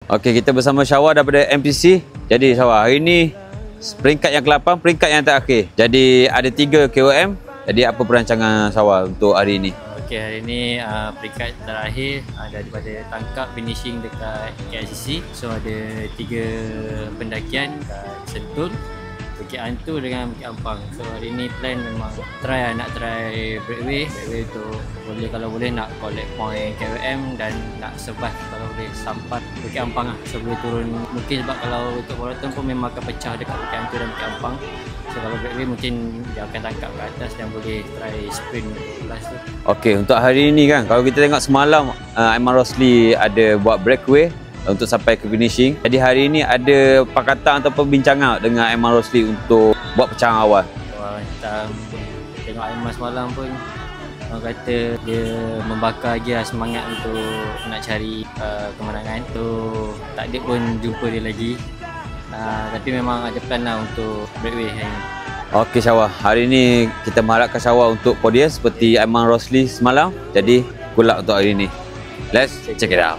Okey, kita bersama Syawal daripada MTC. Jadi Syawal, hari ni peringkat yang ke-8, peringkat yang terakhir. Jadi ada 3 KOM. Jadi apa perancangan Syawal untuk hari ini? Okey, hari ni peringkat terakhir daripada tangkap finishing dekat KLCC. So ada 3 pendakian kat Sentul, Bukit Hantu dengan Bukit Ampang. So hari ni plan memang nak try breakaway untuk kalau boleh nak collect point KOM dan nak survive kalau boleh sampai Bukit Ampang lah. So boleh turun mungkin sebab kalau untuk marathon pun memang akan pecah dekat Bukit Hantu dan Bukit Ampang. So kalau breakaway mungkin dia akan tangkap ke atas dan boleh try sprint last tu. Okey, untuk hari ni kan kalau kita tengok semalam Aiman Rosli ada buat breakaway untuk sampai ke finishing. Jadi hari ini ada pakatan atau perbincangan dengan Aiman Rosli untuk buat pecahan awal. Macam tengok Aiman semalam pun orang kata dia membakar lagi lah semangat untuk nak cari kemenangan. So tak ada pun jumpa dia lagi. Tapi memang ada plan lah untuk breakaway hari ni. Okey Syawal, hari ni kita mengharapkan Syawal untuk podium seperti Aiman Rosli semalam. Jadi good luck untuk hari ni. Let's check it out.